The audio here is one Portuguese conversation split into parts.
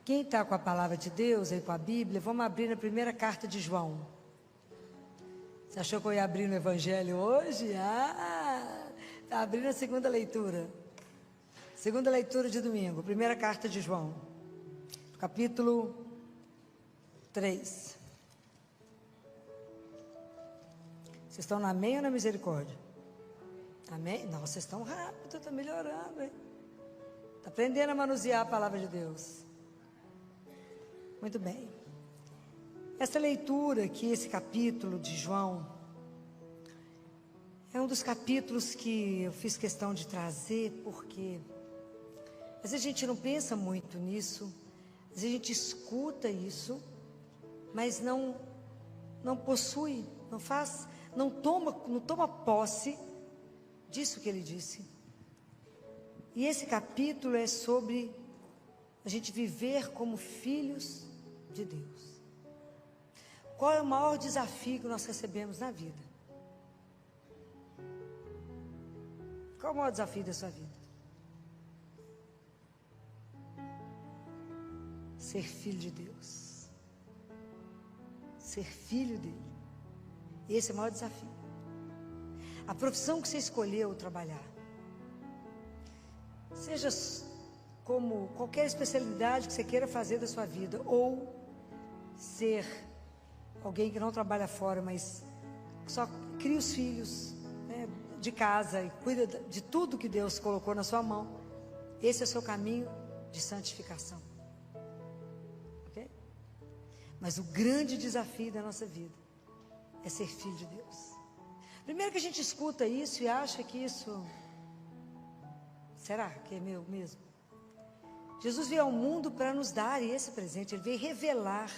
Quem está com a palavra de Deus, aí com a Bíblia, vamos abrir na primeira carta de João. Você achou que eu ia abrir no Evangelho hoje? Está abrindo a segunda leitura. Segunda leitura de domingo, primeira carta de João, capítulo 3. Vocês estão na amém ou na misericórdia? Amém? Não, vocês estão rápido, está melhorando, hein? Está aprendendo a manusear a palavra de Deus. Muito bem. Essa leitura aqui, esse capítulo de João, é um dos capítulos que eu fiz questão de trazer, porque às vezes a gente não pensa muito nisso, às vezes a gente escuta isso, mas não possui, não toma posse disso que ele disse. E esse capítulo é sobre a gente viver como filhos de Deus. Qual é o maior desafio que nós recebemos na vida? Qual é o maior desafio da sua vida? Ser filho de Deus. Ser filho dele. Esse é o maior desafio. A profissão que você escolheu trabalhar, seja como qualquer especialidade que você queira fazer da sua vida, ou ser alguém que não trabalha fora, mas só cria os filhos, né, de casa e cuida de tudo que Deus colocou na sua mão. Esse é o seu caminho de santificação, ok? Mas o grande desafio da nossa vida é ser filho de Deus. Primeiro que a gente escuta isso e acha que isso, será que é meu mesmo? Jesus veio ao mundo para nos dar esse presente. Ele veio revelar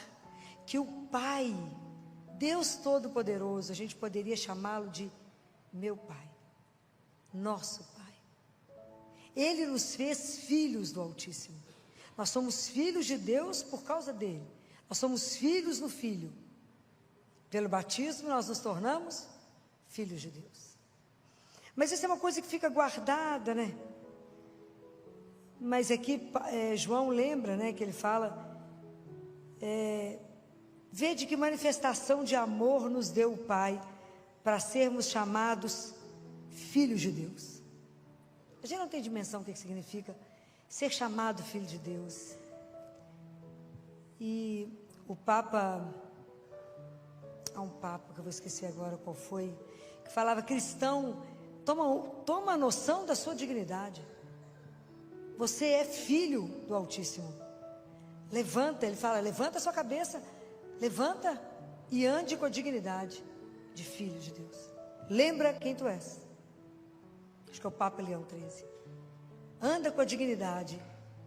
que o Pai, Deus Todo-Poderoso, a gente poderia chamá-lo de meu Pai, nosso Pai. Ele nos fez filhos do Altíssimo. Nós somos filhos de Deus por causa dele. Nós somos filhos no Filho. Pelo batismo nós nos tornamos filhos de Deus. Mas isso é uma coisa que fica guardada, né? Mas aqui João lembra, né, que ele fala, vede que manifestação de amor nos deu o Pai, para sermos chamados filhos de Deus. A gente não tem dimensão do que significa ser chamado filho de Deus. E o Papa, há um Papa que eu vou esquecer agora qual foi, que falava: cristão, toma noção da sua dignidade. Você é filho do Altíssimo. Levanta, ele fala, levanta a sua cabeça, levanta e ande com a dignidade de filho de Deus. Lembra quem tu és. Acho que é o Papa Leão XIII. Anda com a dignidade,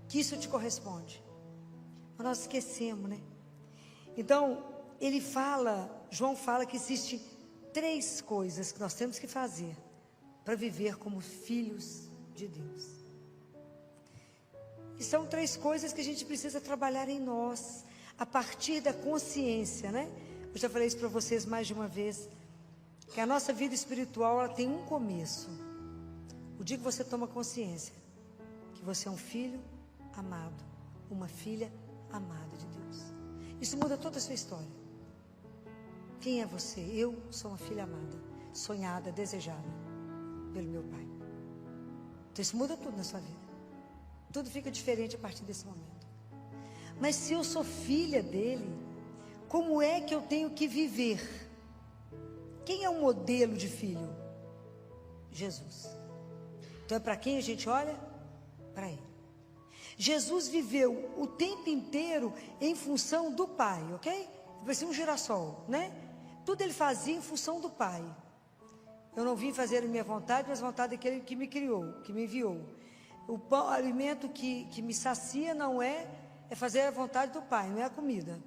que isso te corresponde. Mas nós esquecemos, né? Então, João fala que existe 3 coisas que nós temos que fazer para viver como filhos de Deus. E são 3 coisas que a gente precisa trabalhar em nós, a partir da consciência, né? Eu já falei isso para vocês mais de uma vez, que a nossa vida espiritual, ela tem um começo. O dia que você toma consciência que você é um filho amado, uma filha amada de Deus. Isso muda toda a sua história. Quem é você? Eu sou uma filha amada, sonhada, desejada pelo meu Pai. Então isso muda tudo na sua vida. Tudo fica diferente a partir desse momento. Mas se eu sou filha dele, como é que eu tenho que viver? Quem é o modelo de filho? Jesus. Então é para quem a gente olha? Para ele. Jesus viveu o tempo inteiro em função do Pai, ok? Parecia um girassol, né? Tudo ele fazia em função do Pai. Eu não vim fazer a minha vontade, mas a vontade daquele que me criou, que me enviou. O pão, o alimento que me sacia não é fazer a vontade do Pai, não é a comida.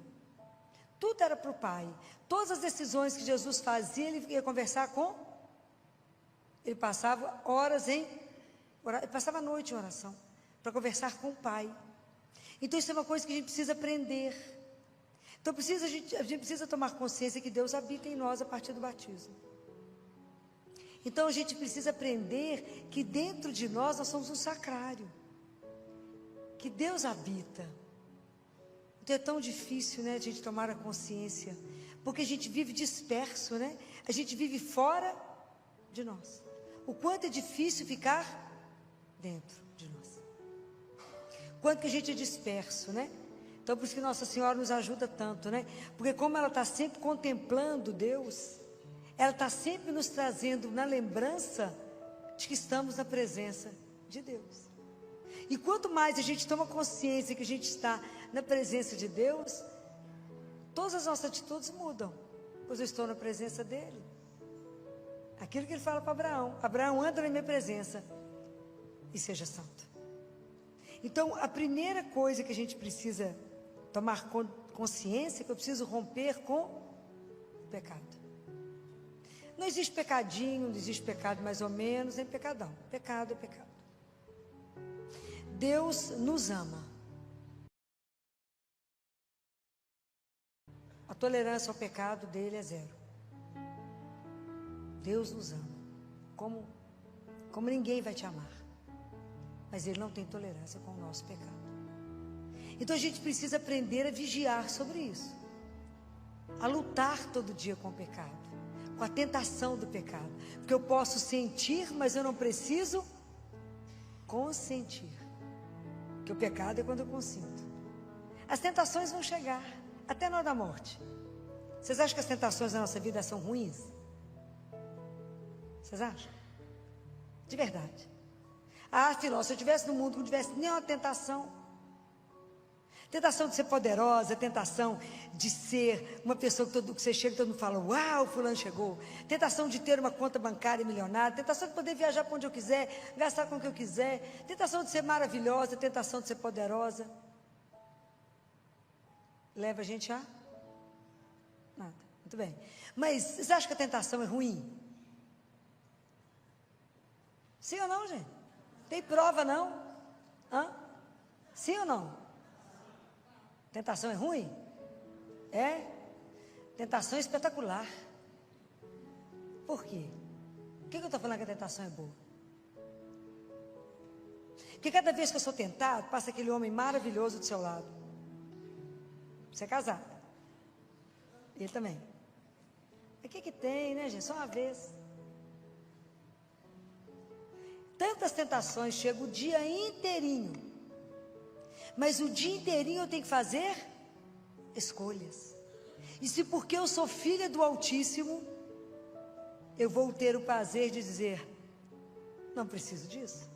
Tudo era para o Pai. Todas as decisões que Jesus fazia, ele ia conversar com... Ele passava horas ele passava a noite em oração, para conversar com o Pai. Então isso é uma coisa que a gente precisa aprender. Então a gente precisa tomar consciência que Deus habita em nós a partir do batismo. Então a gente precisa aprender que dentro de nós somos um sacrário, que Deus habita. Então é tão difícil, né, a gente tomar a consciência, porque a gente vive disperso, né? A gente vive fora de nós. O quanto é difícil ficar dentro de nós. Quanto que a gente é disperso, né? Então por isso que Nossa Senhora nos ajuda tanto, né? Porque como ela está sempre contemplando Deus, ela está sempre nos trazendo na lembrança de que estamos na presença de Deus. E quanto mais a gente toma consciência que a gente está na presença de Deus, todas as nossas atitudes mudam, pois eu estou na presença dEle. Aquilo que Ele fala para Abraão: Abraão, anda na minha presença e seja santo. Então, a primeira coisa que a gente precisa tomar consciência é que eu preciso romper com o pecado. Não existe pecadinho, não existe pecado mais ou menos, nem pecadão. Pecado é pecado. Deus nos ama. A tolerância ao pecado dele é zero. Deus nos ama. Como ninguém vai te amar. Mas Ele não tem tolerância com o nosso pecado. Então a gente precisa aprender a vigiar sobre isso. A lutar todo dia com o pecado. Com a tentação do pecado. Porque eu posso sentir, mas eu não preciso consentir. Porque o pecado é quando eu consinto. As tentações vão chegar, até na hora da morte. Vocês acham que as tentações da nossa vida são ruins? Vocês acham? De verdade. Afinal, se eu estivesse no mundo que não tivesse nenhuma tentação. Tentação de ser poderosa, tentação de ser uma pessoa que você chega e todo mundo fala: uau, fulano chegou. Tentação de ter uma conta bancária milionária, tentação de poder viajar para onde eu quiser, gastar com o que eu quiser, tentação de ser maravilhosa, tentação de ser poderosa. Leva a gente a nada. Muito bem. Mas vocês acham que a tentação é ruim? Sim ou não, gente? Tem prova não? Hã? Sim ou não? Tentação é ruim? É? Tentação é espetacular. Por quê? Por que eu estou falando que a tentação é boa? Porque cada vez que eu sou tentado, passa aquele homem maravilhoso do seu lado. Você é casado. Ele também. O que tem, né, gente? Só uma vez. Tantas tentações, chega o dia inteirinho. Mas o dia inteirinho eu tenho que fazer escolhas. E se porque eu sou filha do Altíssimo, eu vou ter o prazer de dizer: não preciso disso.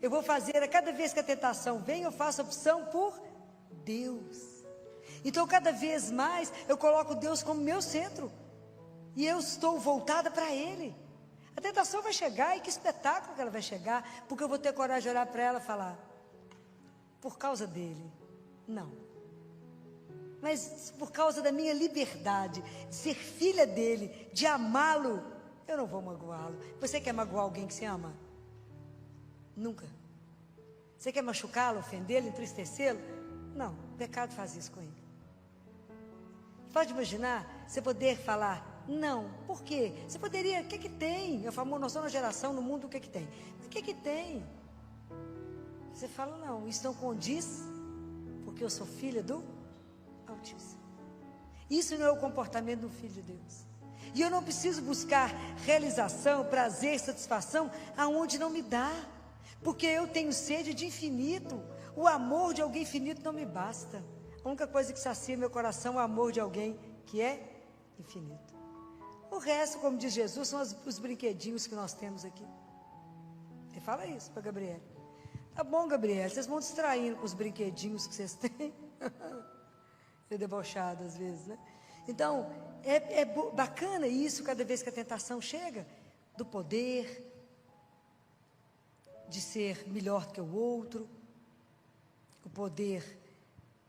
Eu vou fazer, a cada vez que a tentação vem, eu faço opção por Deus. Então cada vez mais eu coloco Deus como meu centro. E eu estou voltada para Ele. A tentação vai chegar, e que espetáculo que ela vai chegar, porque eu vou ter coragem de olhar para ela e falar: por causa dele, não. Mas por causa da minha liberdade, de ser filha dele, de amá-lo, eu não vou magoá-lo. Você quer magoar alguém que se ama? Nunca. Você quer machucá-lo, ofendê-lo, entristecê-lo? Não, o pecado faz isso com ele. Pode imaginar você poder falar não? Por quê? Você poderia, o que que tem? Eu falo, nós somos uma geração no mundo, o que que tem? O que que tem? Você fala, não, isso não condiz, porque eu sou filha do Altíssimo. Isso não é o comportamento do Filho de Deus. E eu não preciso buscar realização, prazer, satisfação, aonde não me dá. Porque eu tenho sede de infinito. O amor de alguém infinito não me basta. A única coisa que sacia meu coração é o amor de alguém que é infinito. O resto, como diz Jesus, são os brinquedinhos que nós temos aqui. Ele fala isso para Gabriel. Tá bom, Gabriel, vocês vão distraindo com os brinquedinhos que vocês têm. É debochado às vezes, né? Então, é bacana isso cada vez que a tentação chega, do poder, de ser melhor que o outro, o poder,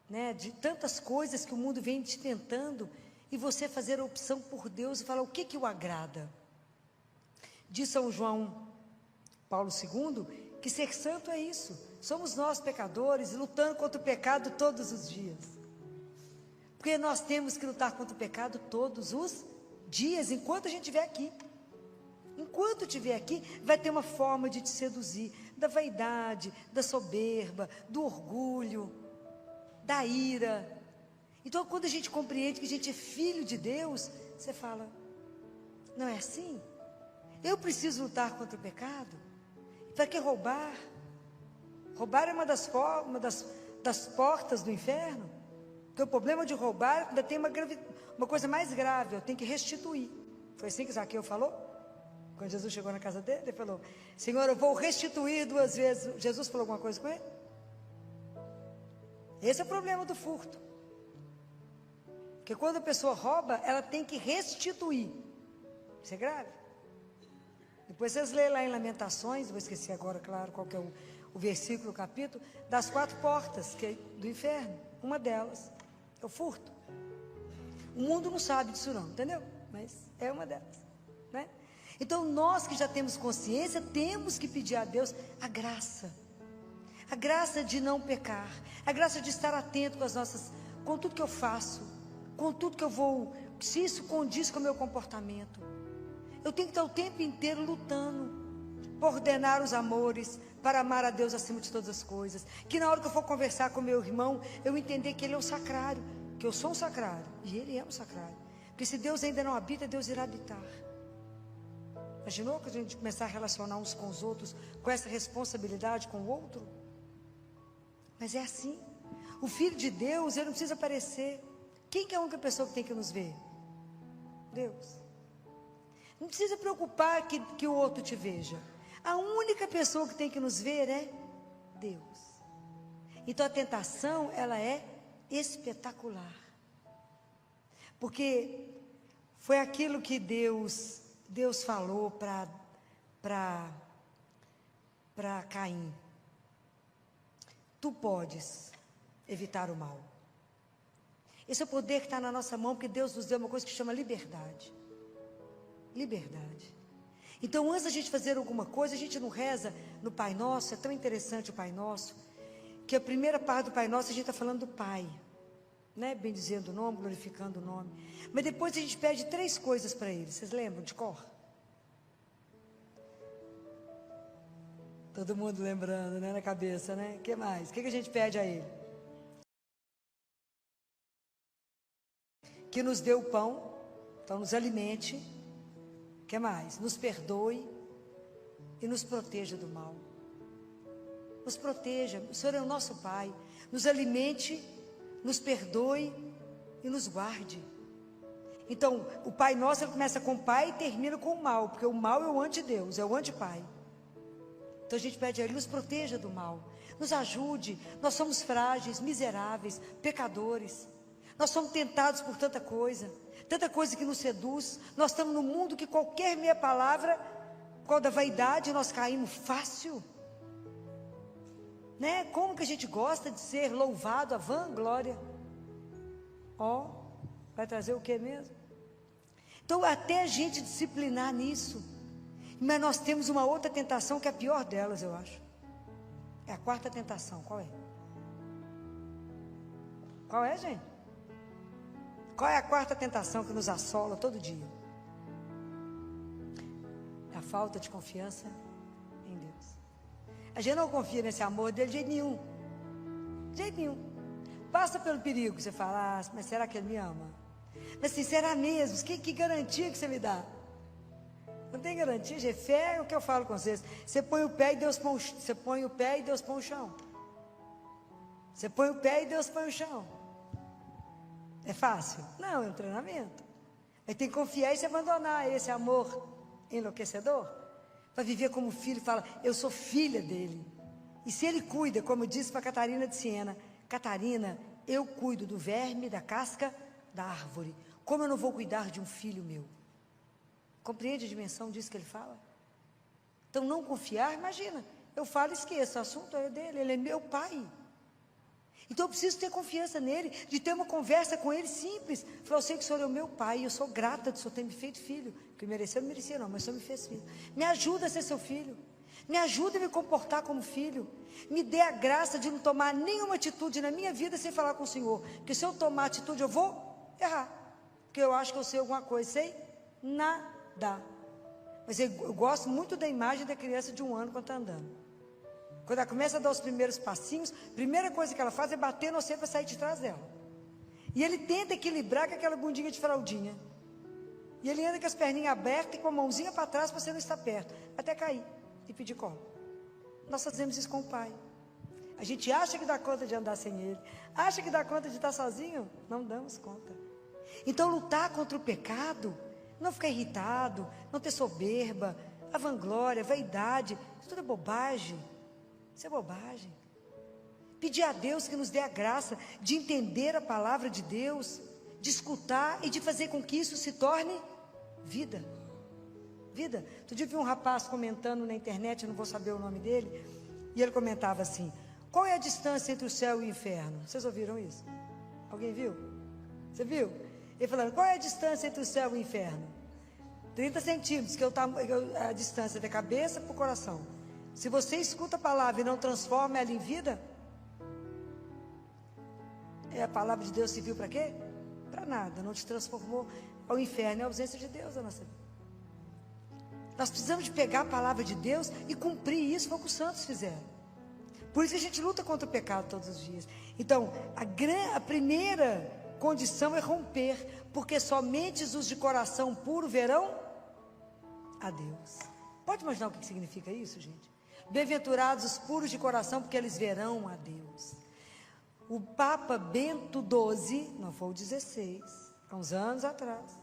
né, de tantas coisas que o mundo vem te tentando, e você fazer a opção por Deus e falar o que o agrada. Diz São João Paulo II, que ser santo é isso. Somos nós pecadores, lutando contra o pecado todos os dias. Porque nós temos que lutar contra o pecado todos os dias, enquanto a gente estiver aqui. Enquanto estiver aqui, vai ter uma forma de te seduzir, da vaidade, da soberba, do orgulho. da ira. Então, quando a gente compreende que a gente é filho de Deus, você fala, não é assim? Eu preciso lutar contra o pecado? Para que roubar? Roubar é uma das portas do inferno. Porque o problema de roubar ainda tem uma coisa mais grave, eu tenho que restituir. Foi assim que Zaqueu falou? Quando Jesus chegou na casa dele, ele falou, Senhor, eu vou restituir 2 vezes. Jesus falou alguma coisa com ele? Esse é o problema do furto. Porque quando a pessoa rouba, ela tem que restituir. Isso é grave. Depois vocês lêem lá em Lamentações, vou esquecer agora, claro, qual que é o versículo, o capítulo, das 4 portas do inferno. Uma delas é o furto. O mundo não sabe disso não, entendeu? Mas é uma delas, né? Então nós que já temos consciência, temos que pedir a Deus a graça de não pecar, a graça de estar atento com tudo que eu faço, com tudo que eu vou, se isso condiz com o meu comportamento. Eu tenho que estar o tempo inteiro lutando por ordenar os amores, para amar a Deus acima de todas as coisas. Que na hora que eu for conversar com meu irmão, eu entender que ele é um sacrário, que eu sou um sacrário, e ele é um sacrário. Porque se Deus ainda não habita, Deus irá habitar. Imaginou que a gente começar a relacionar uns com os outros, com essa responsabilidade com o outro? Mas é assim. O Filho de Deus, ele não precisa aparecer. Quem que é a única pessoa que tem que nos ver? Deus. Não precisa preocupar que o outro te veja. A única pessoa que tem que nos ver é Deus. Então a tentação, ela é espetacular. Porque foi aquilo que Deus falou para Caim. Tu podes evitar o mal. Esse é o poder que está na nossa mão, porque Deus nos deu uma coisa que chama liberdade. Liberdade. Então, antes da gente fazer alguma coisa, a gente não reza no Pai Nosso. É tão interessante o Pai Nosso, que a primeira parte do Pai Nosso, a gente está falando do Pai, né? Bendizendo o nome, glorificando o nome. Mas depois a gente pede 3 coisas para Ele. Vocês lembram de cor? Todo mundo lembrando, né? Na cabeça, né? O que mais? O que a gente pede a Ele? Que nos dê o pão, então nos alimente. O que mais? Nos perdoe e nos proteja do mal. Nos proteja, o Senhor é o nosso Pai. Nos alimente, nos perdoe e nos guarde. Então, o Pai Nosso, ele começa com o Pai e termina com o mal, porque o mal é o anti-Deus, é o anti-Pai. Então a gente pede a Ele, nos proteja do mal, nos ajude. Nós somos frágeis, miseráveis, pecadores. Nós somos tentados por tanta coisa que nos seduz. Nós estamos num mundo que qualquer meia palavra, qual da vaidade, nós caímos fácil, né? Como que a gente gosta de ser louvado, a vanglória. Vai trazer o que mesmo? Então até a gente disciplinar nisso. Mas nós temos uma outra tentação que é a pior delas, eu acho. É a 4ª tentação. Qual é? Qual é, gente? Qual é a 4ª tentação que nos assola todo dia? É a falta de confiança em Deus. A gente não confia nesse amor dele de jeito nenhum. De jeito nenhum. Passa pelo perigo, você fala, mas será que ele me ama? Mas assim, será mesmo? Que garantia que você me dá? Não tem garantia, gente. Fé é o que eu falo com vocês. Você põe o pé e Deus põe o chão. Você põe o pé e Deus põe o chão. É fácil? Não, é um treinamento. Mas tem que confiar e se abandonar esse amor enlouquecedor, para viver como filho. Fala, eu sou filha dele. E se ele cuida, como eu disse para Catarina de Siena, Catarina, eu cuido do verme, da casca, da árvore. Como eu não vou cuidar de um filho meu? Compreende a dimensão disso que ele fala? Então não confiar, imagina, eu falo e esqueço, o assunto é dele, ele é meu pai. Então eu preciso ter confiança nele, de ter uma conversa com ele simples. Falar, eu sei que o Senhor é o meu pai, e eu sou grata de o Senhor ter me feito filho. Que mereceu, não merecia não, mas o Senhor me fez filho. Me ajuda a ser seu filho. Me ajuda a me comportar como filho. Me dê a graça de não tomar nenhuma atitude na minha vida sem falar com o Senhor. Porque se eu tomar atitude, eu vou errar. Porque eu acho que eu sei alguma coisa, sei nada. Mas eu gosto muito da imagem da criança de 1 ano quando está andando. Quando ela começa a dar os primeiros passinhos, a primeira coisa que ela faz é bater no você para sair de trás dela. E ele tenta equilibrar com aquela bundinha de fraldinha. E ele anda com as perninhas abertas e com a mãozinha para trás para você não estar perto, até cair e pedir colo. Nós fazemos isso com o pai. A gente acha que dá conta de andar sem ele, acha que dá conta de estar sozinho, não damos conta. Então lutar contra o pecado, não ficar irritado, não ter soberba, a vanglória, a vaidade, isso tudo é bobagem. Isso é bobagem. Pedir a Deus que nos dê a graça de entender a palavra de Deus, de escutar e de fazer com que isso se torne vida. Vida. Outro dia eu vi um rapaz comentando na internet, eu não vou saber o nome dele, e ele comentava assim: qual é a distância entre o céu e o inferno? Vocês ouviram isso? Alguém viu? Você viu? Ele falando, qual é a distância entre o céu e o inferno? 30 centímetros, que é a distância da cabeça para o coração. Se você escuta a palavra e não transforma ela em vida, a palavra de Deus serviu para quê? Para nada, não te transformou. O inferno é a ausência de Deus na nossa vida. Nós precisamos de pegar a palavra de Deus e cumprir isso, foi o que os santos fizeram. Por isso que a gente luta contra o pecado todos os dias. Então, a primeira condição é romper, porque somente os de coração puro verão a Deus. Pode imaginar o que significa isso, gente? Bem-aventurados os puros de coração, porque eles verão a Deus. O Papa Bento XII, não foi o 16, há uns anos atrás,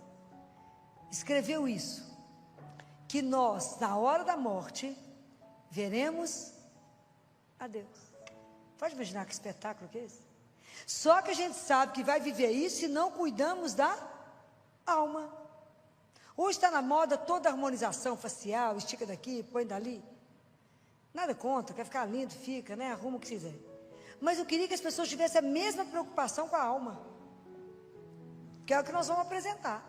escreveu isso, que nós, na hora da morte, veremos a Deus. Pode imaginar que espetáculo que é esse? Só que a gente sabe que vai viver isso se não cuidamos da alma. Hoje está na moda toda a harmonização facial, estica daqui, põe dali. Nada contra, quer ficar lindo, fica, né? Arruma o que quiser. Mas eu queria que as pessoas tivessem a mesma preocupação com a alma, que é o que nós vamos apresentar.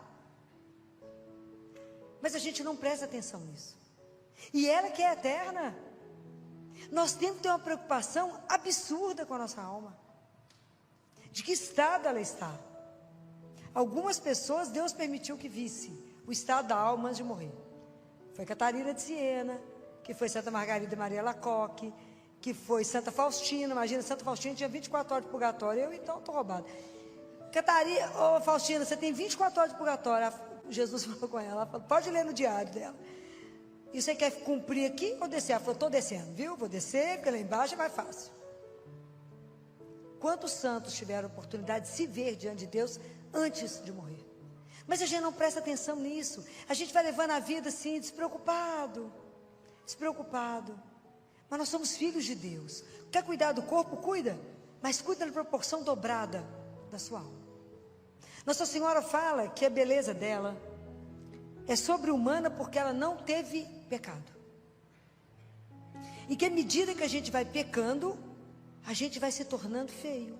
Mas a gente não presta atenção nisso. E ela que é eterna. Nós temos que ter uma preocupação absurda com a nossa alma. De que estado ela está? Algumas pessoas Deus permitiu que visse o estado da alma antes de morrer. Foi Catarina de Siena, que foi Santa Margarida Maria Lacoque, que foi Santa Faustina. Imagina, Santa Faustina tinha 24 horas de purgatório. Eu então estou roubada. Catarina, Faustina, você tem 24 horas de purgatório. Jesus falou com ela, falou, pode ler no diário dela. E você quer cumprir aqui ou descer? Ela falou, estou descendo, viu? Vou descer, porque lá embaixo é mais fácil. Quantos santos tiveram a oportunidade de se ver diante de Deus antes de morrer? Mas a gente não presta atenção nisso. A gente vai levando a vida assim, despreocupado. Mas nós somos filhos de Deus. Quer cuidar do corpo? Cuida. Mas cuida na proporção dobrada da sua alma. Nossa Senhora fala que a beleza dela é sobre-humana porque ela não teve pecado. E que à medida que a gente vai pecando, a gente vai se tornando feio.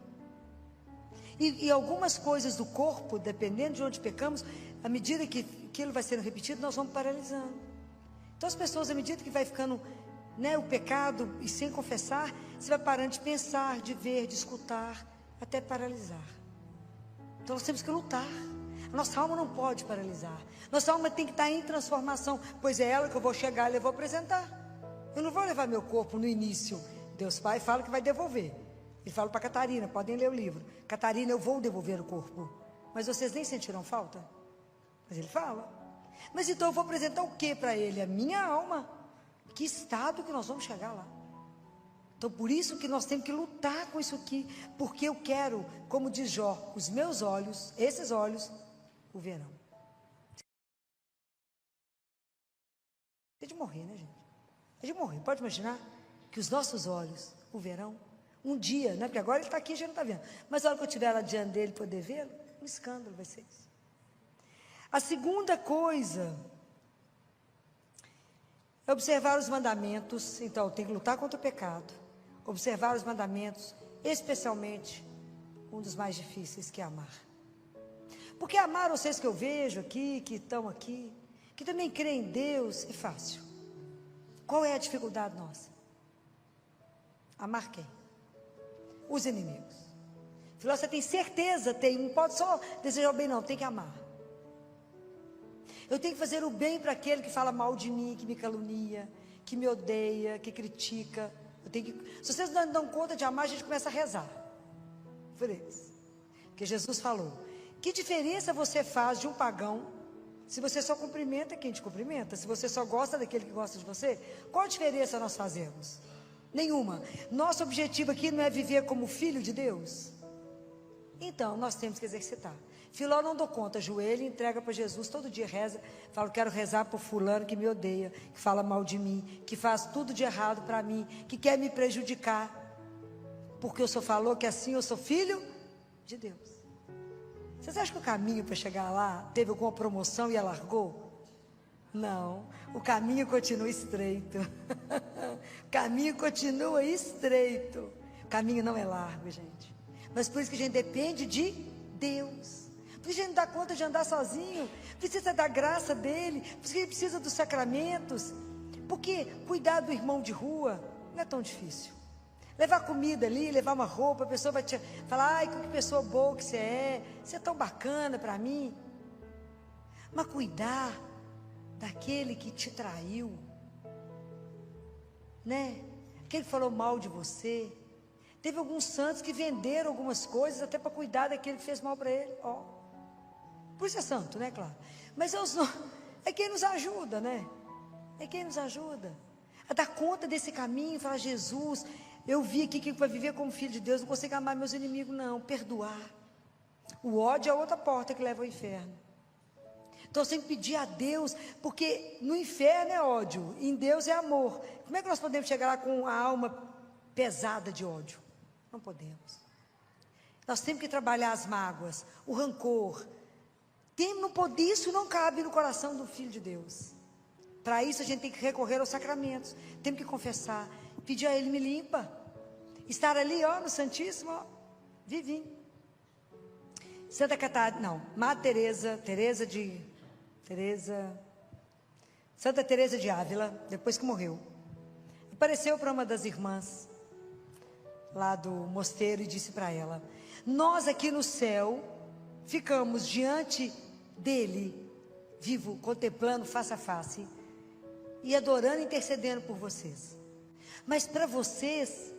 E algumas coisas do corpo, dependendo de onde pecamos, à medida que aquilo vai sendo repetido, nós vamos paralisando. Então as pessoas, à medida que vai ficando, né, o pecado, e sem confessar, você vai parando de pensar, de ver, de escutar, até paralisar. Então nós temos que lutar. A nossa alma não pode paralisar. Nossa alma tem que estar em transformação, pois é ela que eu vou chegar e eu vou apresentar. Eu não vou levar meu corpo no início. Deus Pai fala que vai devolver. Ele fala para Catarina, podem ler o livro. Catarina, eu vou devolver o corpo. Mas vocês nem sentiram falta? Mas ele fala. Mas então eu vou apresentar o que para ele? A minha alma. Que estado que nós vamos chegar lá? Então por isso que nós temos que lutar com isso aqui. Porque eu quero, como diz Jó, os meus olhos, esses olhos, o verão. É de morrer, né, gente? É de morrer. Pode imaginar que os nossos olhos, o verão, um dia, né? Porque agora ele está aqui e a gente não está vendo. Mas a hora que eu estiver lá diante dele e poder vê-lo, um escândalo vai ser isso. A segunda coisa é observar os mandamentos. Então, tem que lutar contra o pecado. Observar os mandamentos, especialmente um dos mais difíceis, que é amar. Porque amar vocês que eu vejo aqui, que estão aqui, que também creem em Deus, é fácil. Qual é a dificuldade nossa? Amar quem? Os inimigos. Filó, você tem certeza? Tem, não pode só desejar o bem, não, tem que amar. Eu tenho que fazer o bem para aquele que fala mal de mim, que me calunia, que me odeia, que critica. Se vocês não dão conta de amar, a gente começa a rezar por eles. Porque Jesus falou: que diferença você faz de um pagão se você só cumprimenta quem te cumprimenta? Se você só gosta daquele que gosta de você? Qual a diferença nós fazemos? Nenhuma. Nosso objetivo aqui não é viver como filho de Deus? Então, nós temos que exercitar. Filó não dou conta, ajoelha e entrega para Jesus, todo dia reza, fala: quero rezar por fulano que me odeia, que fala mal de mim, que faz tudo de errado para mim, que quer me prejudicar, porque o Senhor falou que assim eu sou filho de Deus. Vocês acham que o caminho para chegar lá teve alguma promoção e alargou? Não, o caminho continua estreito. O caminho continua estreito. O caminho não é largo, gente. Mas por isso que a gente depende de Deus. Por isso a gente não dá conta de andar sozinho. Precisa da graça dele. Por isso que ele precisa dos sacramentos. Porque cuidar do irmão de rua não é tão difícil. Levar comida ali, levar uma roupa, a pessoa vai te falar: ai, que pessoa boa que você é tão bacana para mim. Mas cuidar daquele que te traiu, né? Aquele que falou mal de você. Teve alguns santos que venderam algumas coisas até para cuidar daquele que fez mal para ele. Ó, por isso é santo, né, claro? Mas é quem nos ajuda, né? É quem nos ajuda a dar conta desse caminho, falar: Jesus, eu vi aqui que para viver como filho de Deus não consigo amar meus inimigos, não. Perdoar. O ódio é outra porta que leva ao inferno. Então eu tenho que pedir a Deus, porque no inferno é ódio, em Deus é amor. Como é que nós podemos chegar lá com a alma pesada de ódio? Não podemos. Nós temos que trabalhar as mágoas, o rancor. Isso não cabe no coração do filho de Deus. Para isso a gente tem que recorrer aos sacramentos. Temos que confessar, pedir a Ele: me limpa. Estar ali, ó, no Santíssimo, ó, vivinho. Santa Catarina, não, Madre Santa Teresa de Ávila, depois que morreu, apareceu para uma das irmãs lá do mosteiro e disse para ela: nós aqui no céu ficamos diante dele, vivo, contemplando face a face e adorando e intercedendo por vocês. Mas para vocês,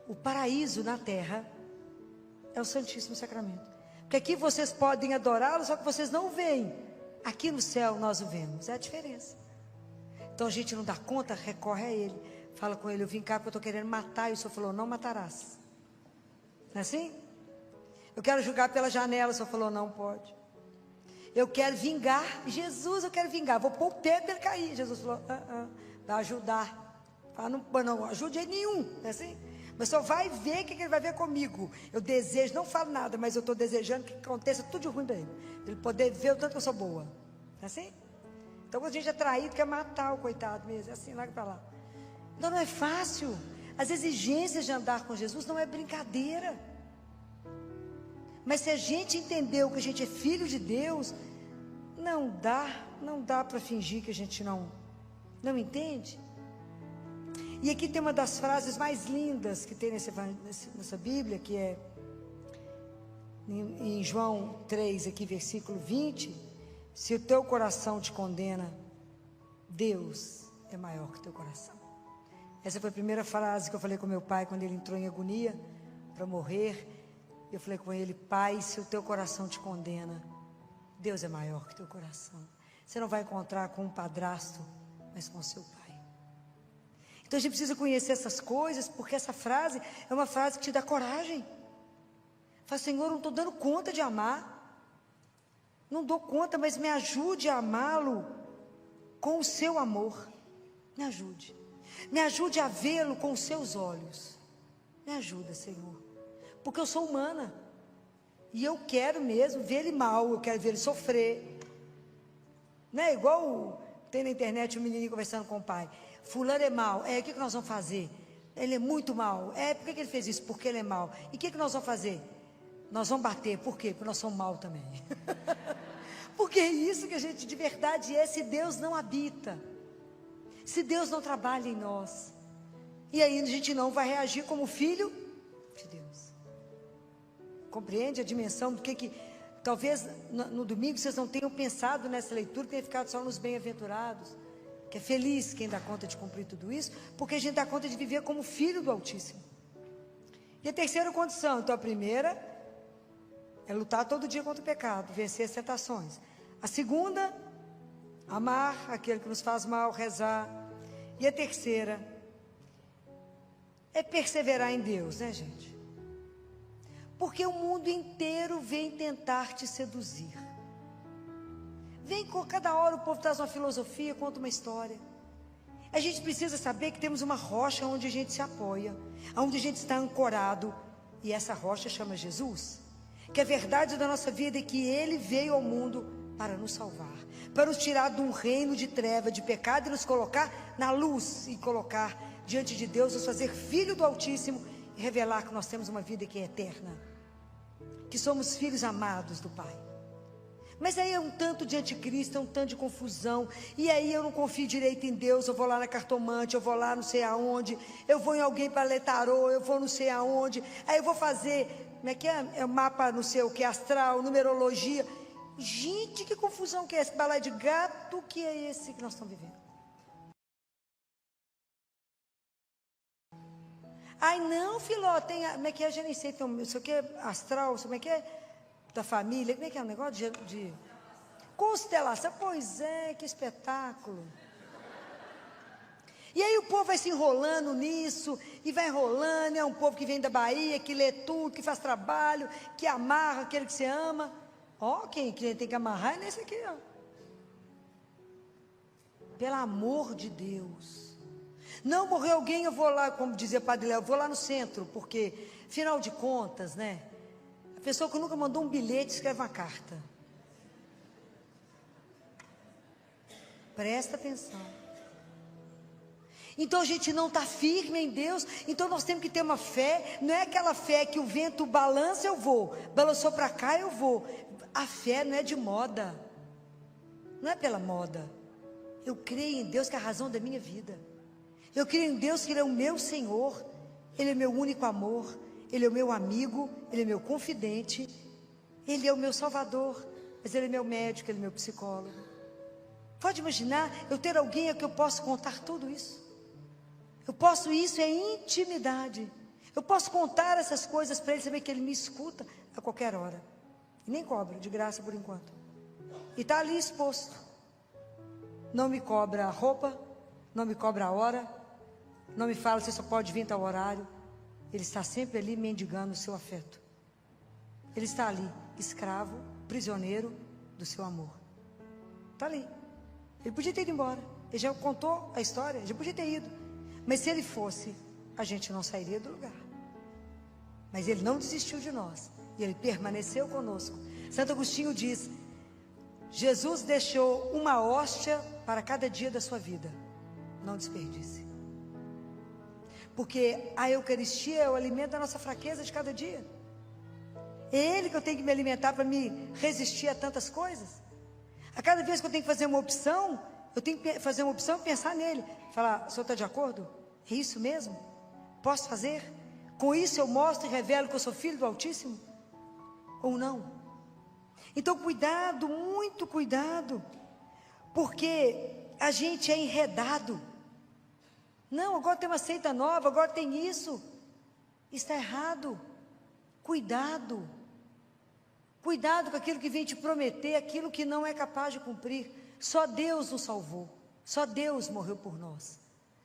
o paraíso na terra é o Santíssimo Sacramento. Porque aqui vocês podem adorá-lo, só que vocês não o veem. Aqui no céu nós o vemos. É a diferença. Então a gente não dá conta, recorre a Ele. Fala com Ele: eu vim cá porque eu estou querendo matar. E o Senhor falou: não matarás. Não é assim? Eu quero julgar pela janela. O Senhor falou: não pode. Eu quero vingar. Jesus, eu quero vingar. Vou pôr o pé para ele cair. Jesus falou: vai ajudar. Fala: não ajude ele nenhum. Não é assim? Mas só vai ver o que ele vai ver comigo. Eu desejo, não falo nada, mas eu estou desejando que aconteça tudo de ruim para ele. Ele poder ver o tanto que eu sou boa. Não é assim? Então quando a gente é traído, quer matar o coitado mesmo. É assim, larga para lá. Então não é fácil. As exigências de andar com Jesus não é brincadeira. Mas se a gente entendeu que a gente é filho de Deus, não dá para fingir que a gente não entende. E aqui tem uma das frases mais lindas que tem nessa Bíblia, que é em João 3, aqui, versículo 20: se o teu coração te condena, Deus é maior que o teu coração. Essa foi a primeira frase que eu falei com meu pai quando ele entrou em agonia para morrer. Eu falei com ele: pai, se o teu coração te condena, Deus é maior que o teu coração. Você não vai encontrar com um padrasto, mas com o seu pai. Então a gente precisa conhecer essas coisas, porque essa frase é uma frase que te dá coragem. Fala: Senhor, eu não estou dando conta de amar. Não dou conta, mas me ajude a amá-lo com o seu amor. Me ajude. Me ajude a vê-lo com os seus olhos. Me ajuda, Senhor. Porque eu sou humana. E eu quero mesmo ver ele mal, eu quero ver ele sofrer. Não é igual tem na internet um menininho conversando com o pai: fulano é mau, o que nós vamos fazer? Ele é muito mau. Por que ele fez isso? Porque ele é mau. E o que nós vamos fazer? Nós vamos bater. Por quê? Porque nós somos mau também. Porque é isso que a gente de verdade é, se Deus não habita, se Deus não trabalha em nós. E aí a gente não vai reagir como filho de Deus. Compreende a dimensão do que talvez no domingo vocês não tenham pensado nessa leitura, tenham ficado só nos bem-aventurados. que é feliz quem dá conta de cumprir tudo isso, porque a gente dá conta de viver como filho do Altíssimo. E a terceira condição, então a primeira é lutar todo dia contra o pecado, vencer as tentações. A segunda, amar aquele que nos faz mal, rezar. E a terceira é perseverar em Deus, né, gente? Porque o mundo inteiro vem tentar te seduzir. Vem, cada hora o povo traz uma filosofia, conta uma história. A gente precisa saber que temos uma rocha onde a gente se apoia, onde a gente está ancorado. E essa rocha chama Jesus. Que a verdade da nossa vida é que Ele veio ao mundo para nos salvar, para nos tirar de um reino de treva, de pecado, e nos colocar na luz, e colocar diante de Deus, nos fazer filho do Altíssimo, e revelar que nós temos uma vida que é eterna, que somos filhos amados do Pai. Mas aí é um tanto de anticristo, é um tanto de confusão, e aí eu não confio direito em Deus, eu vou lá na cartomante, eu vou lá não sei aonde, eu vou em alguém para ler tarô, eu vou não sei aonde, aí eu vou fazer, como é que é o mapa não sei o que, astral, numerologia. Gente, que confusão que é esse, balai de gato que é esse que nós estamos vivendo? Ai não, Filó, tem, como é que é, eu já nem sei, tem, isso aqui é astral, como é que é? Da família, como é que é o negócio de constelação? Pois é, que espetáculo. E aí o povo vai se enrolando nisso, e vai enrolando, é um povo que vem da Bahia, que lê tudo, que faz trabalho, que amarra aquele que você ama. Ó, quem tem que amarrar é nesse aqui, ó. Pelo amor de Deus. Não morreu alguém, eu vou lá, como dizia o Padre Léo, eu vou lá no centro, porque, afinal de contas, né? A pessoa que nunca mandou um bilhete escreve uma carta. Presta atenção. Então a gente não está firme em Deus, então nós temos que ter uma fé, não é aquela fé que o vento balança, eu vou, balançou para cá, eu vou. A fé não é de moda, não é pela moda. Eu creio em Deus que é a razão da minha vida. Eu creio em Deus que Ele é o meu Senhor, Ele é meu único amor, Ele é o meu amigo, Ele é meu confidente, Ele é o meu Salvador, mas Ele é meu médico, Ele é meu psicólogo. Pode imaginar eu ter alguém a que eu posso contar tudo isso? Eu posso, isso é intimidade. Eu posso contar essas coisas para Ele, saber que Ele me escuta a qualquer hora. E nem cobra, de graça por enquanto. E está ali exposto. Não me cobra a roupa, não me cobra a hora, não me fala se só pode vir tal horário. Ele está sempre ali mendigando o seu afeto. Ele está ali, escravo, prisioneiro do seu amor. Está ali. Ele podia ter ido embora. Ele já contou a história, já podia ter ido. Mas se ele fosse, a gente não sairia do lugar. Mas ele não desistiu de nós. E ele permaneceu conosco. Santo Agostinho diz: Jesus deixou uma hóstia para cada dia da sua vida. Não desperdice. Porque a Eucaristia é o alimento da nossa fraqueza de cada dia. É Ele que eu tenho que me alimentar para me resistir a tantas coisas. A cada vez que eu tenho que fazer uma opção, eu tenho que fazer uma opção e pensar nele. Falar: o senhor está de acordo? É isso mesmo? Posso fazer? Com isso eu mostro e revelo que eu sou filho do Altíssimo? Ou não? Então cuidado, muito cuidado. Porque a gente é enredado. Não, agora tem uma seita nova, agora tem isso. Está errado. Cuidado. Cuidado com aquilo que vem te prometer, aquilo que não é capaz de cumprir. Só Deus nos salvou. Só Deus morreu por nós.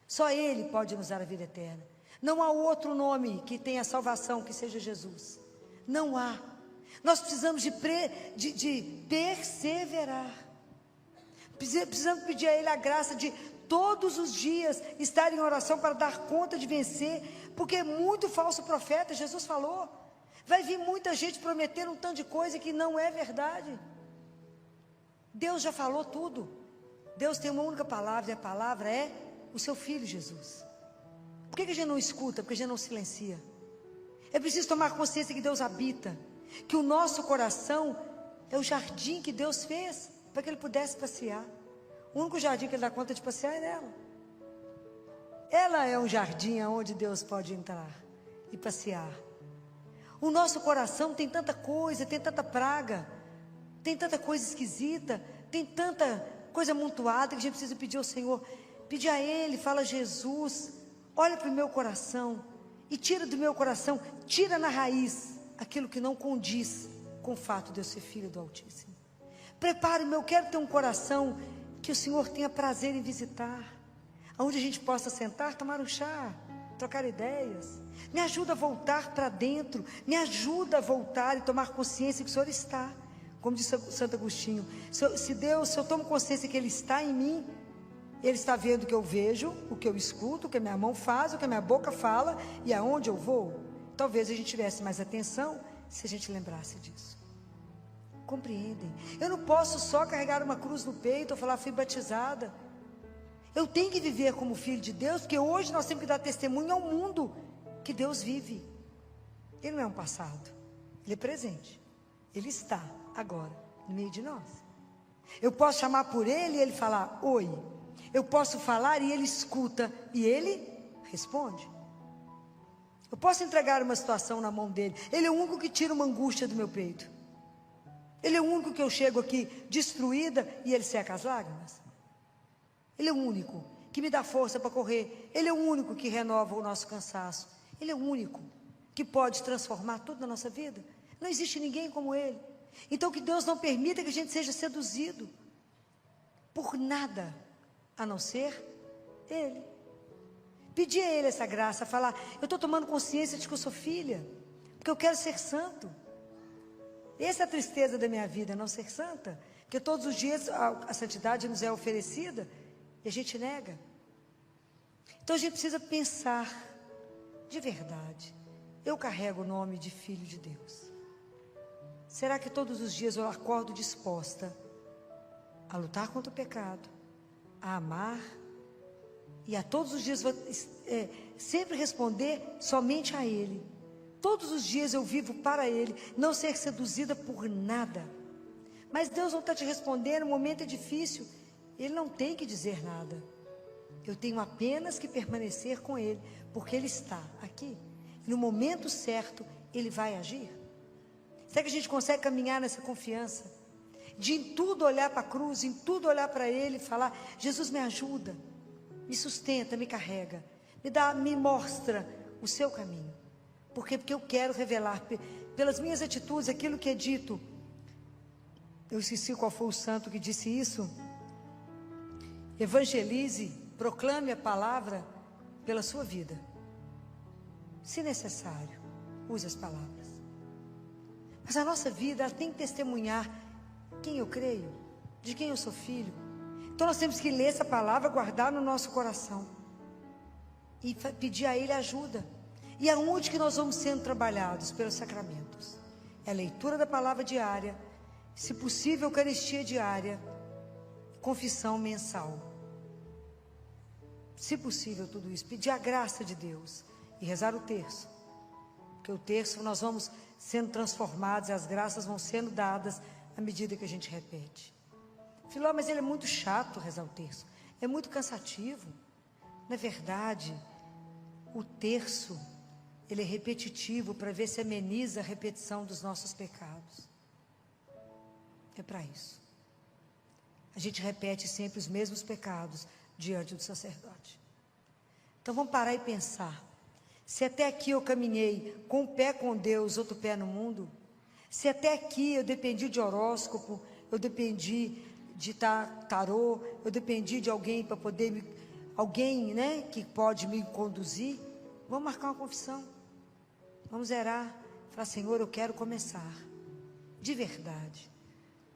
Só Ele pode nos dar a vida eterna. Não há outro nome que tenha salvação que seja Jesus. Não há. Nós precisamos de perseverar. Precisamos pedir a Ele a graça de todos os dias estar em oração para dar conta de vencer, porque é muito falso profeta. Jesus falou, vai vir muita gente prometendo um tanto de coisa que não é verdade. Deus já falou tudo. Deus tem uma única palavra, e a palavra é o seu Filho Jesus. Por que a gente não escuta? Porque a gente não silencia. É preciso tomar consciência que Deus habita, que o nosso coração é o jardim que Deus fez para que Ele pudesse passear. O único jardim que Ele dá conta de passear é nela. Ela é um jardim onde Deus pode entrar e passear. O nosso coração tem tanta coisa, tem tanta praga, tem tanta coisa esquisita, tem tanta coisa amontoada que a gente precisa pedir ao Senhor. Pedir a Ele, fala: Jesus, olha para o meu coração e tira do meu coração, tira na raiz aquilo que não condiz com o fato de eu ser filho do Altíssimo. Prepare-me, eu quero ter um coração que o Senhor tenha prazer em visitar, onde a gente possa sentar, tomar um chá, trocar ideias. Me ajuda a voltar para dentro, me ajuda a voltar e tomar consciência que o Senhor está. Como disse Santo Agostinho, se eu tomo consciência que Ele está em mim, Ele está vendo o que eu vejo, o que eu escuto, o que a minha mão faz, o que a minha boca fala e aonde eu vou. Talvez a gente tivesse mais atenção se a gente lembrasse disso. Compreendem? Eu não posso só carregar uma cruz no peito ou falar: fui batizada. Eu tenho que viver como filho de Deus, porque hoje nós temos que dar testemunho ao mundo que Deus vive. Ele não é um passado, Ele é presente. Ele está agora no meio de nós. Eu posso chamar por Ele e Ele falar: oi. Eu posso falar e Ele escuta e Ele responde. Eu posso entregar uma situação na mão dEle. Ele é o único que tira uma angústia do meu peito. Ele é o único que eu chego aqui destruída e Ele seca as lágrimas. Ele é o único que me dá força para correr. Ele é o único que renova o nosso cansaço. Ele é o único que pode transformar tudo na nossa vida. Não existe ninguém como Ele. Então que Deus não permita que a gente seja seduzido por nada, a não ser Ele. Pedir a Ele essa graça, falar: eu estou tomando consciência de que eu sou filha, porque eu quero ser santo. Essa é a tristeza da minha vida, não ser santa, porque todos os dias a santidade nos é oferecida e a gente nega. Então a gente precisa pensar, de verdade, eu carrego o nome de filho de Deus. Será que todos os dias eu acordo disposta a lutar contra o pecado, a amar, e a todos os dias sempre responder somente a Ele? Todos os dias eu vivo para Ele, não ser seduzida por nada. Mas Deus não está te respondendo, o momento é difícil, Ele não tem que dizer nada. Eu tenho apenas que permanecer com Ele, porque Ele está aqui. No momento certo, Ele vai agir. Será que a gente consegue caminhar nessa confiança? De em tudo olhar para a cruz, em tudo olhar para Ele e falar: Jesus, me ajuda, me sustenta, me carrega, me mostra o seu caminho. Por quê? Porque eu quero revelar pelas minhas atitudes aquilo que é dito. Eu esqueci qual foi o santo que disse isso. Evangelize, proclame a palavra pela sua vida. Se necessário, use as palavras. Mas a nossa vida, ela tem que testemunhar quem eu creio, de quem eu sou filho. Então nós temos que ler essa palavra, guardar no nosso coração e pedir a Ele ajuda. E aonde que nós vamos sendo trabalhados? Pelos sacramentos. É a leitura da palavra diária, se possível Eucaristia diária, confissão mensal. Se possível tudo isso, pedir a graça de Deus e rezar o terço. Porque o terço nós vamos sendo transformados e as graças vão sendo dadas à medida que a gente repete. Filó, mas ele é muito chato rezar o terço, é muito cansativo. Na verdade, o terço, ele é repetitivo para ver se ameniza a repetição dos nossos pecados. É para isso. A gente repete sempre os mesmos pecados diante do sacerdote. Então vamos parar e pensar. Se até aqui eu caminhei com um pé com Deus, outro pé no mundo, se até aqui eu dependi de horóscopo, eu dependi de tarô, eu dependi de alguém para poder, alguém, né, que pode me conduzir, vamos marcar uma confissão, vamos zerar, falar: Senhor, eu quero começar, de verdade,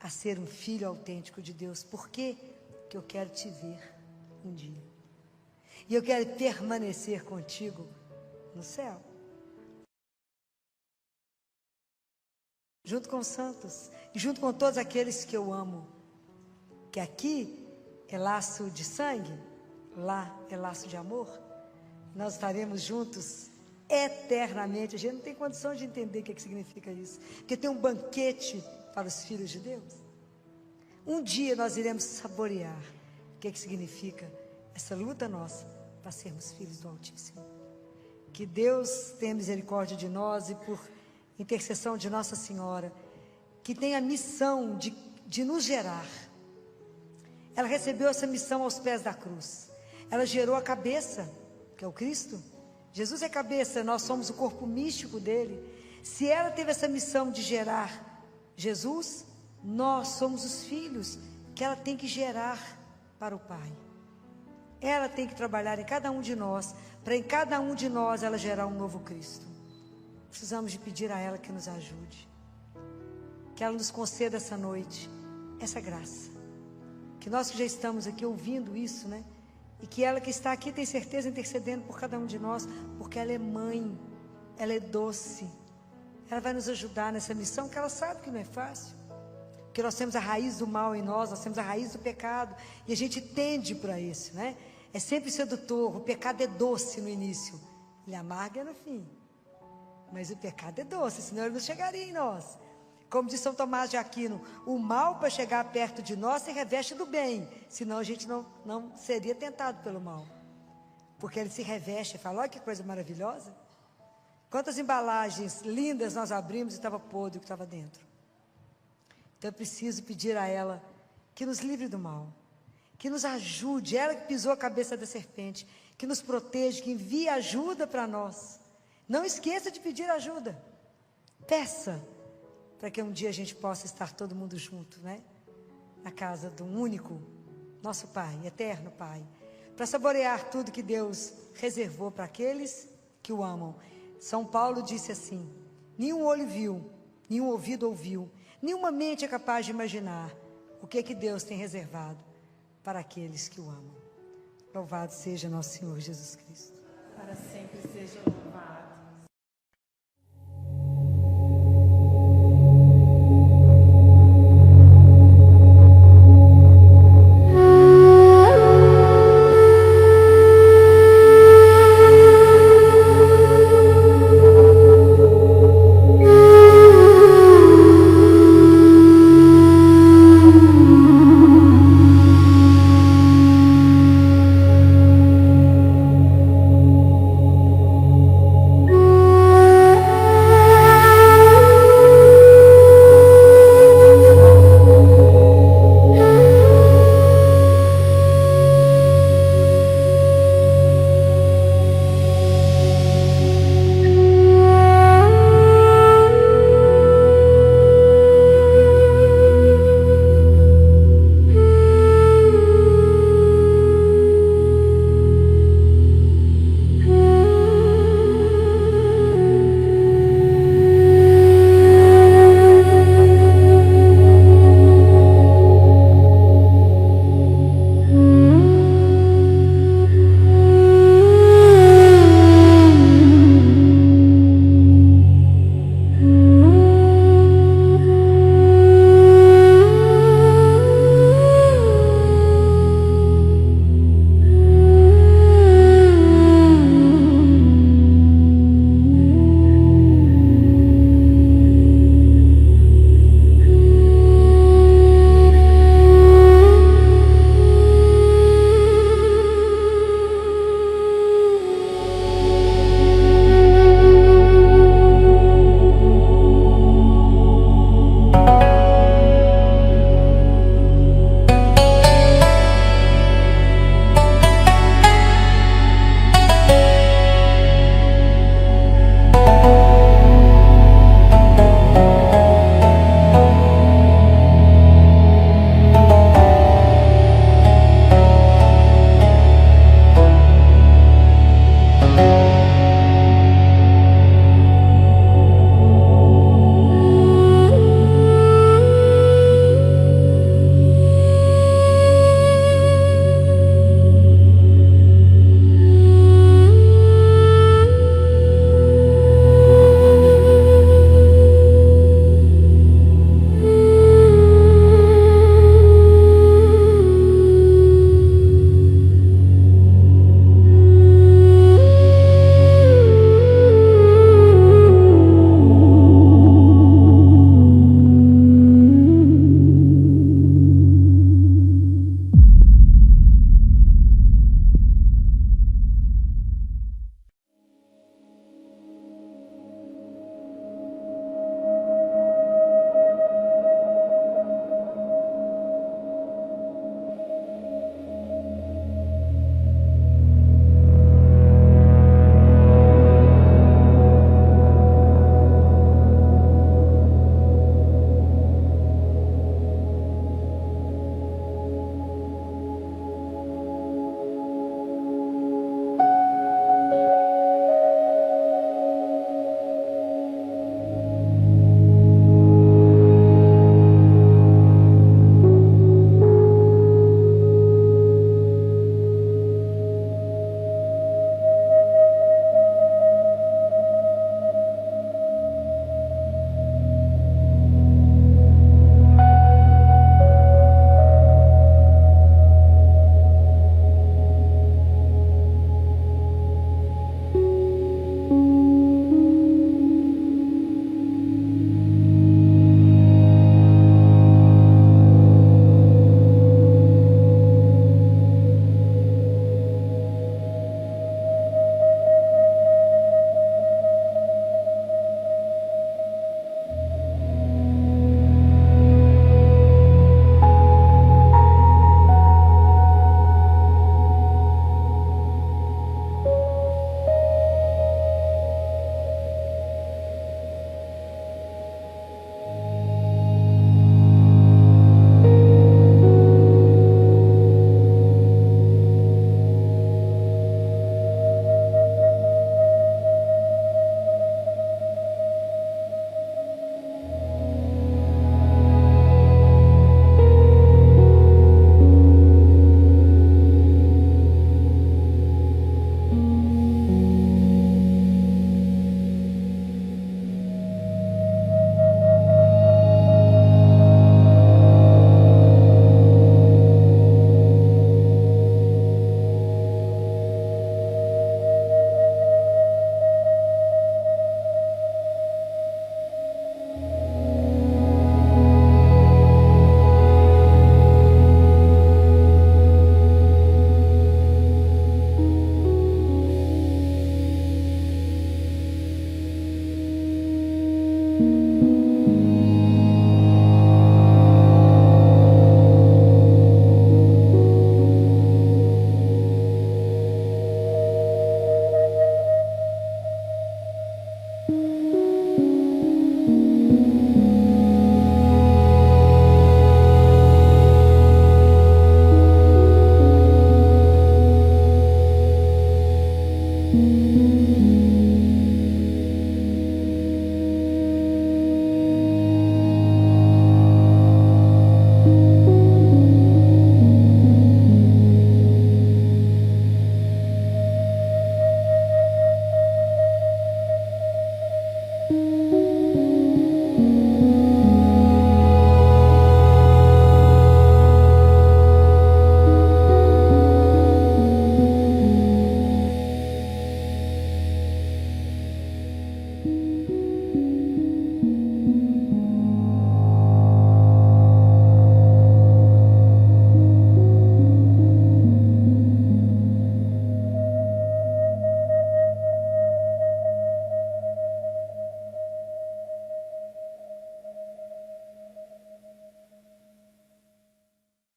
a ser um filho autêntico de Deus. Por quê? Porque eu quero te ver um dia, e eu quero permanecer contigo no céu, junto com os santos, e junto com todos aqueles que eu amo, que aqui é laço de sangue, lá é laço de amor. Nós estaremos juntos eternamente. A gente não tem condição de entender o que significa isso, porque tem um banquete para os filhos de Deus. Um dia nós iremos saborear o que significa essa luta nossa para sermos filhos do Altíssimo. Que Deus tenha misericórdia de nós e, por intercessão de Nossa Senhora, que tenha a missão de nos gerar Ela recebeu essa missão aos pés da cruz. Ela gerou a cabeça, que é o Cristo. Jesus é cabeça, nós somos o corpo místico dele. Se ela teve essa missão de gerar Jesus, nós somos os filhos que ela tem que gerar para o Pai. Ela tem que trabalhar em cada um de nós, para em cada um de nós ela gerar um novo Cristo. Precisamos de pedir a ela que nos ajude, que ela nos conceda essa noite, essa graça. Que nós que já estamos aqui ouvindo isso, né? E que ela que está aqui tem certeza intercedendo por cada um de nós, porque ela é mãe, ela é doce. Ela vai nos ajudar nessa missão, que ela sabe que não é fácil. Porque nós temos a raiz do mal em nós temos a raiz do pecado, e a gente tende para isso, né? É sempre sedutor, o pecado é doce no início, ele amarga no fim. Mas o pecado é doce, senão ele não chegaria em nós. Como diz São Tomás de Aquino, o mal para chegar perto de nós se reveste do bem, senão a gente não seria tentado pelo mal. Porque ele se reveste e fala, olha que coisa maravilhosa. Quantas embalagens lindas nós abrimos e estava podre o que estava dentro. Então eu preciso pedir a ela que nos livre do mal, que nos ajude, ela que pisou a cabeça da serpente, que nos proteja, que envie ajuda para nós. Não esqueça de pedir ajuda. Peça, para que um dia a gente possa estar todo mundo junto, né? Na casa do único, nosso Pai, eterno Pai. Para saborear tudo que Deus reservou para aqueles que o amam. São Paulo disse assim, nenhum olho viu, nenhum ouvido ouviu, nenhuma mente é capaz de imaginar o que Deus tem reservado para aqueles que o amam. Louvado seja nosso Senhor Jesus Cristo. Para sempre seja louvado.